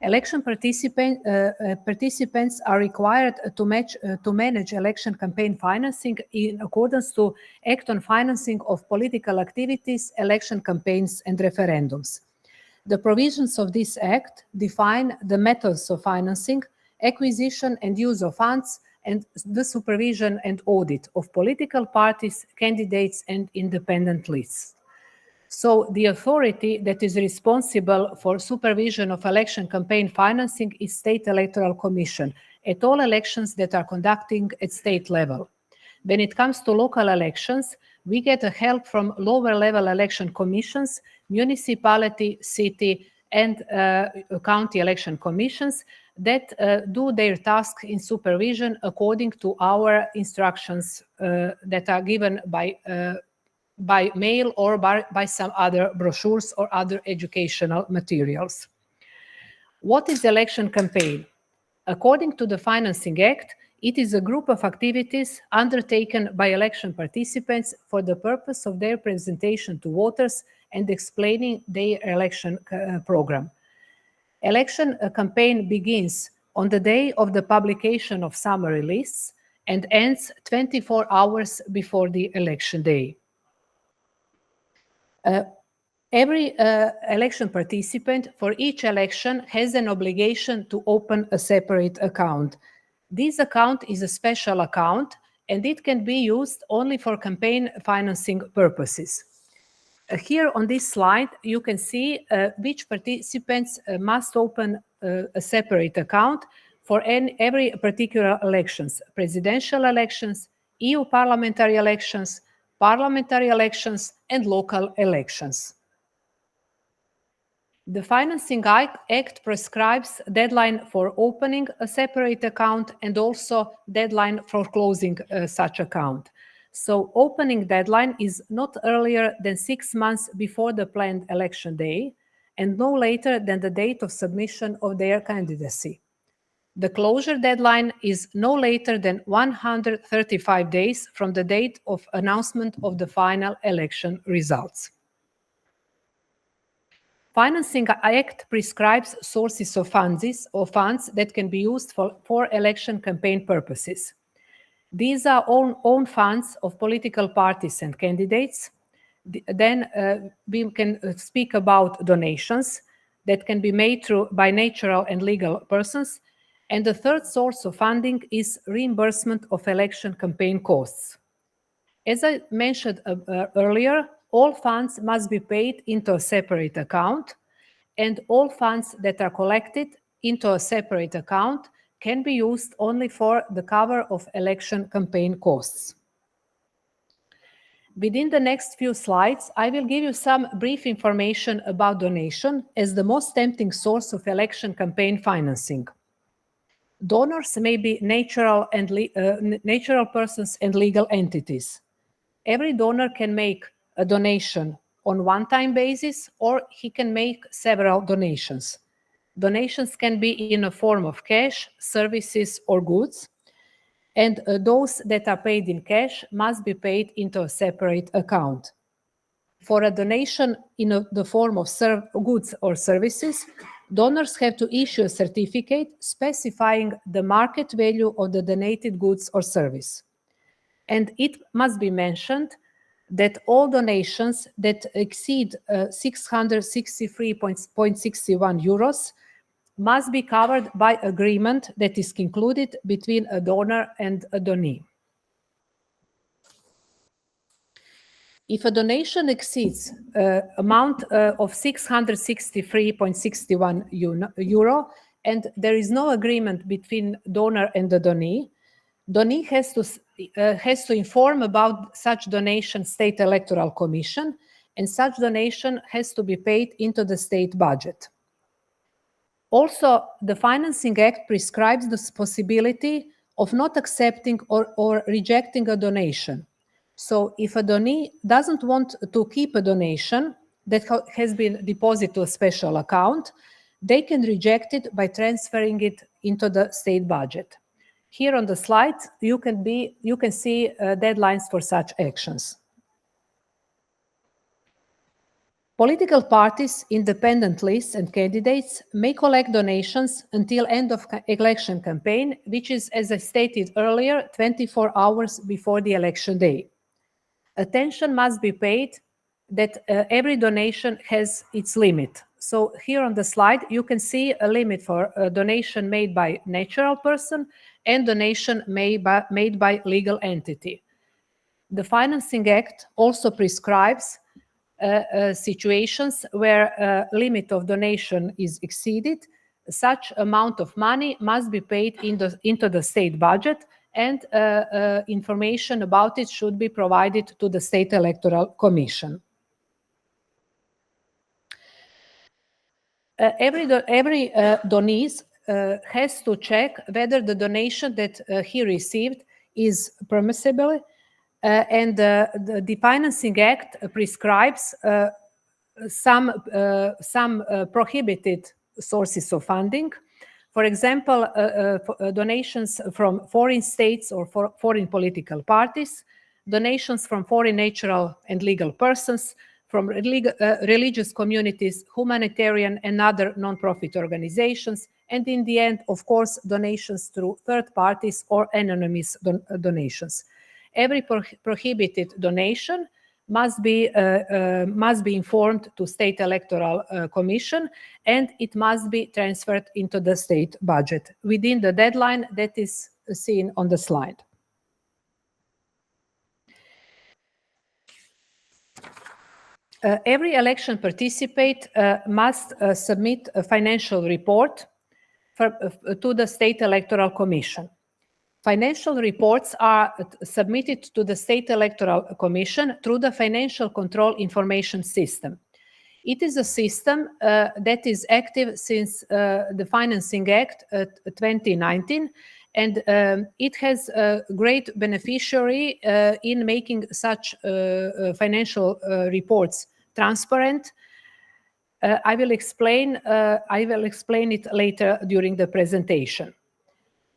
Election participants are required to manage election campaign financing in accordance to Act on Financing of Political Activities, Election Campaigns and Referendums. The provisions of this Act define the methods of financing, acquisition and use of funds, and the supervision and audit of political parties, candidates and independent lists. So the authority that is responsible for supervision of election campaign financing is State Electoral Commission at all elections that are conducting at state level. When it comes to local elections, we get help from lower level election commissions, municipality, city, and county election commissions that do their task in supervision according to our instructions that are given by mail or by some other brochures or other educational materials. What is election campaign? According to the Financing Act, it is a group of activities undertaken by election participants for the purpose of their presentation to voters and explaining their election program. Election campaign begins on the day of the publication of summary lists and ends 24 hours before the election day. Every election participant for each election has an obligation to open a separate account. This account is a special account and it can be used only for campaign financing purposes. Here on this slide, you can see which participants must open a separate account for every particular elections: presidential elections, EU parliamentary elections, parliamentary elections, and local elections. The Financing Act prescribes deadline for opening a separate account and also deadline for closing such account. So opening deadline is not earlier than 6 months before the planned election day and no later than the date of submission of their candidacy. The closure deadline is no later than 135 days from the date of announcement of the final election results. Financing Act prescribes sources of funds that can be used for election campaign purposes. These are own funds of political parties and candidates. Then we can speak about donations that can be made by natural and legal persons. And the third source of funding is reimbursement of election campaign costs. As I mentioned earlier, all funds must be paid into a separate account, and all funds that are collected into a separate account can be used only for the cover of election campaign costs. Within the next few slides, I will give you some brief information about donation as the most tempting source of election campaign financing. Donors may be natural persons and legal entities. Every donor can make a donation on one-time basis, or he can make several donations. Donations can be in a form of cash, services, or goods, and those that are paid in cash must be paid into a separate account. For a donation in the form of goods or services, donors have to issue a certificate specifying the market value of the donated goods or service. And it must be mentioned that all donations that exceed 663.61 euros must be covered by agreement that is concluded between a donor and a donee. If a donation exceeds amount of 663.61 euro and there is no agreement between donor and the donee has to inform about such donation State Electoral Commission, and such donation has to be paid into the state budget. Also, the Financing Act prescribes the possibility of not accepting or rejecting a donation. So if a donee doesn't want to keep a donation that has been deposited to a special account, they can reject it by transferring it into the state budget. Here on the slide, you can see deadlines for such actions. Political parties, independent lists, and candidates may collect donations until end of election campaign, which is, as I stated earlier, 24 hours before the election day. Attention must be paid that every donation has its limit. So here on the slide, you can see a limit for a donation made by natural person and donation made by legal entity. The Financing Act also prescribes situations where a limit of donation is exceeded. Such amount of money must be paid into the state budget, and information about it should be provided to the State Electoral Commission. Every donee has to check whether the donation that he received is permissible, and the Financing Act prescribes some prohibited sources of funding. For example, donations from foreign states or foreign political parties, donations from foreign natural and legal persons, from religious communities, humanitarian and other non-profit organizations, and in the end, of course, donations through third parties or anonymous donations. Every prohibited donation must be informed to State Electoral Commission, and it must be transferred into the state budget within the deadline that is seen on the slide. Every election participant must submit a financial report to the State Electoral Commission. Financial reports are submitted to the State Electoral Commission through the Financial Control Information System. It is a system that is active since the Financing Act 2019, and it has a great beneficiary in making such financial reports transparent. I will explain it later during the presentation.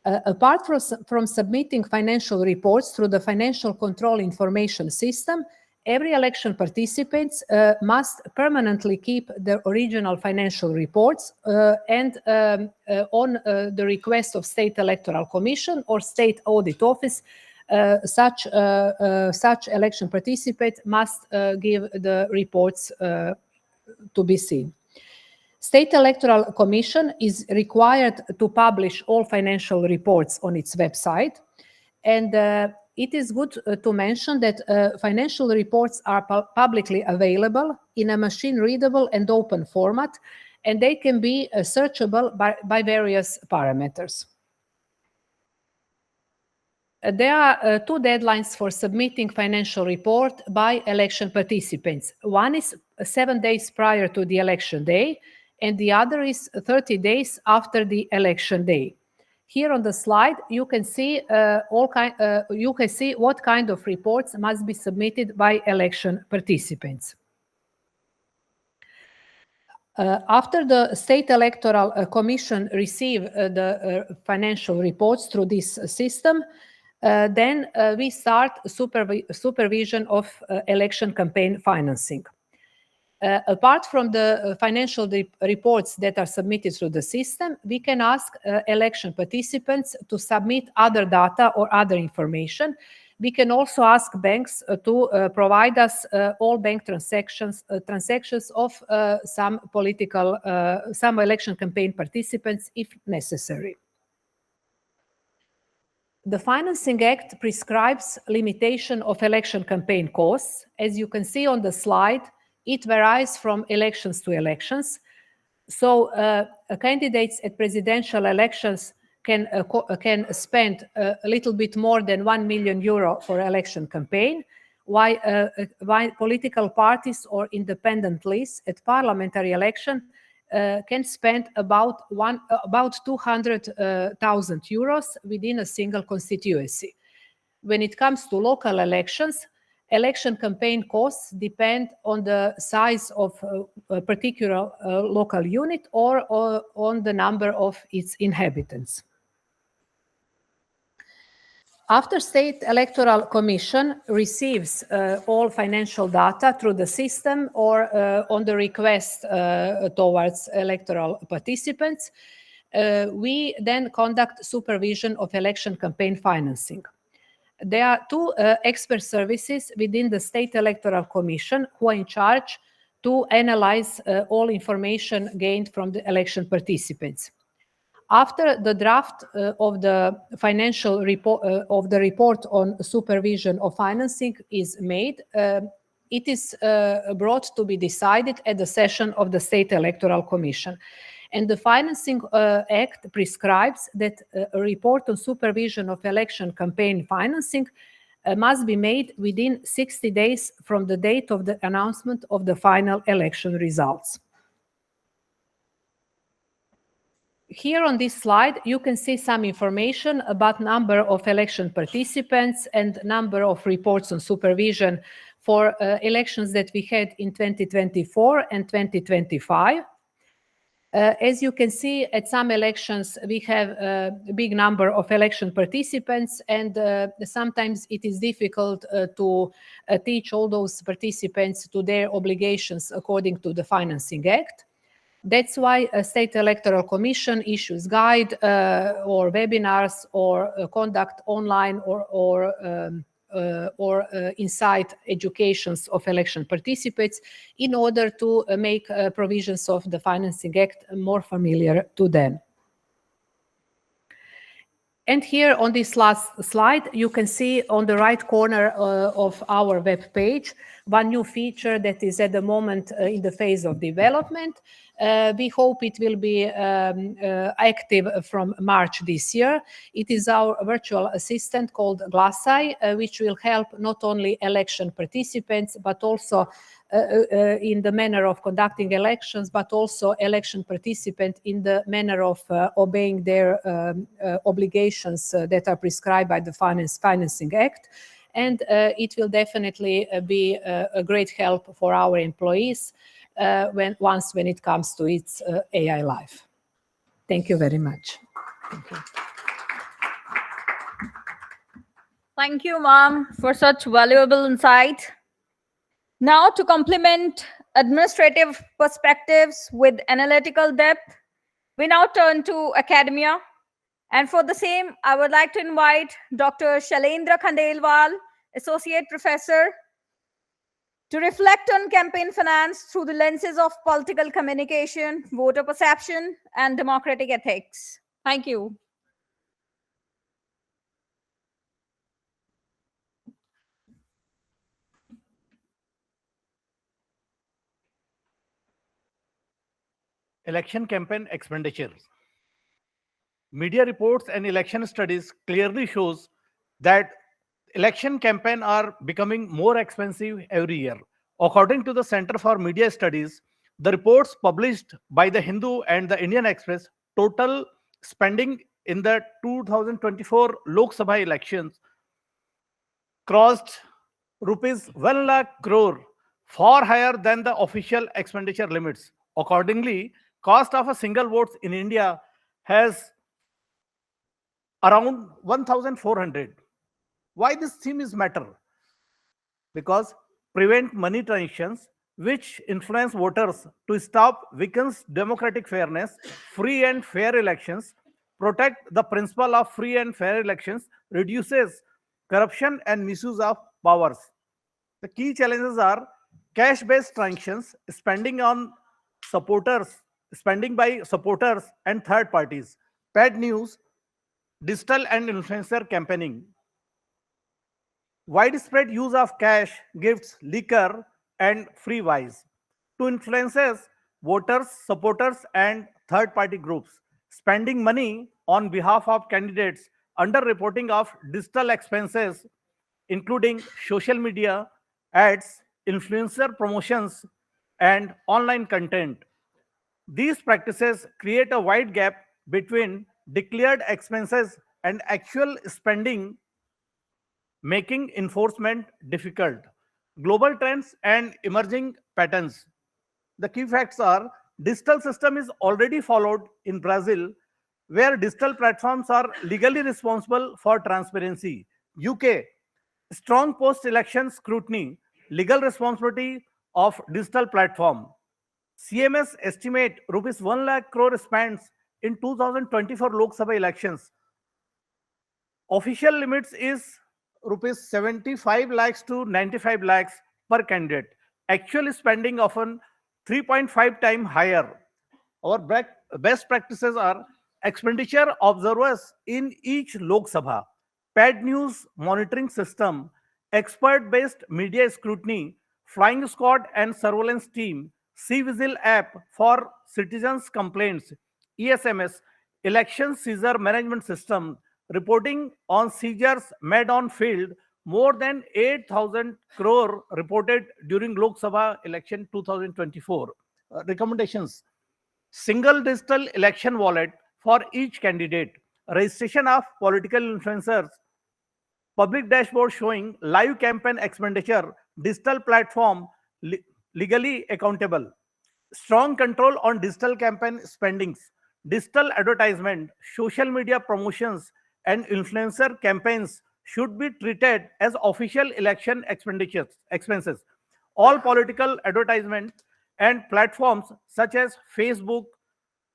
Apart from submitting financial reports through the Financial Control Information System, every election participant must permanently keep the original financial reports and on the request of State Electoral Commission or State Audit Office, such election participant must give the reports to be seen. State Electoral Commission is required to publish all financial reports on its website, and it is good to mention that financial reports are publicly available in a machine-readable and open format, and they can be searchable by various parameters. There are two deadlines for submitting financial report by election participants. One is 7 days prior to the election day, and the other is 30 days after the election day. Here on the slide, you can see what kind of reports must be submitted by election participants. After the State Electoral Commission receive the financial reports through this system, then we start supervision of election campaign financing. Apart from the financial reports that are submitted through the system, we can ask election participants to submit other data or other information. We can also ask banks to provide us all bank transactions of some election campaign participants if necessary. The Financing Act prescribes limitation of election campaign costs. As you can see on the slide, it varies from elections to elections. So candidates at presidential elections can spend a little bit more than €1 million for election campaign, while political parties or independent lists at parliamentary election can spend about €200,000 within a single constituency. When it comes to local elections, election campaign costs depend on the size of a particular local unit or on the number of its inhabitants. After State Electoral Commission receives all financial data through the system or on the request towards electoral participants, we then conduct supervision of election campaign financing. There are two expert services within the State Electoral Commission who are in charge to analyze all information gained from the election participants. After the draft of the financial report of the report on supervision of financing is made, it is brought to be decided at the session of the State Electoral Commission. And the Financing Act prescribes that a report on supervision of election campaign financing must be made within 60 days from the date of the announcement of the final election results. Here on this slide, you can see some information about number of election participants and number of reports on supervision for elections that we had in 2024 and 2025. As you can see, at some elections, we have a big number of election participants, and sometimes it is difficult to teach all those participants to their obligations according to the Financing Act. That's why a State Electoral Commission issues guide or webinars or conduct online or inside educations of election participants in order to make provisions of the Financing Act more familiar to them. And here on this last slide, you can see on the right corner of our web page, one new feature that is at the moment in the phase of development. We hope it will be active from March this year. It is our virtual assistant called Glasaj, which will help not only election participants, but also in the manner of conducting elections, but also election participants in the manner of obeying their obligations that are prescribed by the Financing Act. And it will definitely be a great help for our employees when it comes to its AI life. Thank you very much. Thank you. Thank you, ma'am, for such valuable insight. Now, to complement administrative perspectives with analytical depth, we now turn to academia. And for the same, I would like to invite Dr. Shailendra Khandelwal, Associate Professor, to reflect on campaign finance through the lenses of political communication, voter perception, and democratic ethics. Thank you. Election campaign expenditures. Media reports and election studies clearly shows that election campaign are becoming more expensive every year. According to the Center for Media Studies, the reports published by the Hindu and the Indian Express, total spending in the 2024 Lok Sabha elections crossed rupees 1 lakh crore, far higher than the official expenditure limits. Accordingly, cost of a single vote in India has around 1,400. Why this theme is matter? Because prevent money transactions which influence voters to stop weakens democratic fairness, free and fair elections, protect the principle of free and fair elections, reduces corruption and misuse of powers. The key challenges are cash-based transactions, spending by supporters and third parties, paid news, digital and influencer campaigning, widespread use of cash, gifts, liquor, and free wise to influences voters, supporters, and third-party groups, spending money on behalf of candidates, under-reporting of digital expenses, including social media, ads, influencer promotions, and online content. These practices create a wide gap between declared expenses and actual spending, making enforcement difficult. Global trends and emerging patterns. The key facts are digital system is already followed in Brazil, where digital platforms are legally responsible for transparency. UK, strong post-election scrutiny, legal responsibility of digital platform. CMS estimate rupees 1 lakh crore spends in 2024 Lok Sabha elections. Official limits is rupees 75 lakhs to 95 lakhs per candidate. Actual spending often 3.5 times higher. Our best practices are expenditure observers in each Lok Sabha, paid news monitoring system, expert-based media scrutiny, flying squad and surveillance team, C-Vigil app for citizens' complaints, ESMS, election seizure management system, reporting on seizures made on field, more than 8,000 crore reported during Lok Sabha election 2024. Recommendations: single digital election wallet for each candidate, registration of political influencers, public dashboard showing live campaign expenditure, digital platform legally accountable, strong control on digital campaign spendings, digital advertisement, social media promotions, and influencer campaigns should be treated as official election expenses. All political advertisement and platforms such as Facebook,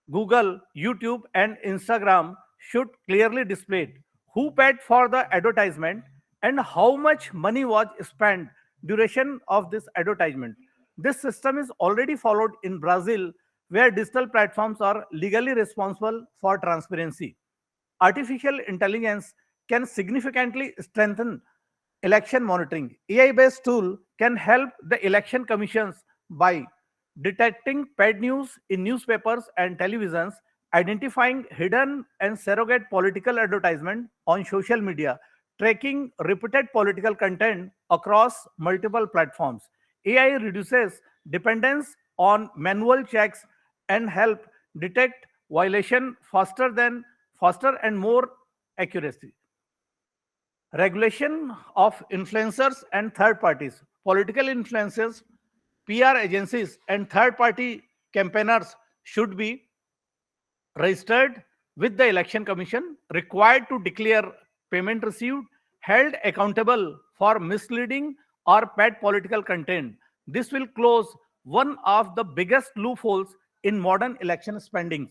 Google, YouTube, and Instagram should clearly display who paid for the advertisement and how much money was spent duration of this advertisement. This system is already followed in Brazil, where digital platforms are legally responsible for transparency. Artificial intelligence can significantly strengthen election monitoring. AI-based tool can help the election commissions by detecting paid news in newspapers and televisions, identifying hidden and surrogate political advertisement on social media, tracking repeated political content across multiple platforms. AI reduces dependence on manual checks and help detect violation faster and more accuracy. Regulation of influencers and third parties. Political influencers, PR agencies, and third party campaigners should be registered with the Election Commission, required to declare payment received, held accountable for misleading or bad political content. This will close one of the biggest loopholes in modern election spending,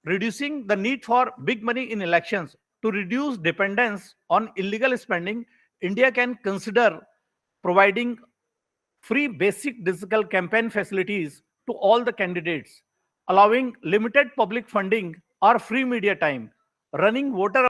reducing the need for big money in elections. To reduce dependence on illegal spending, India can consider providing free basic digital campaign facilities to all the candidates, allowing limited public funding or free media time, running voter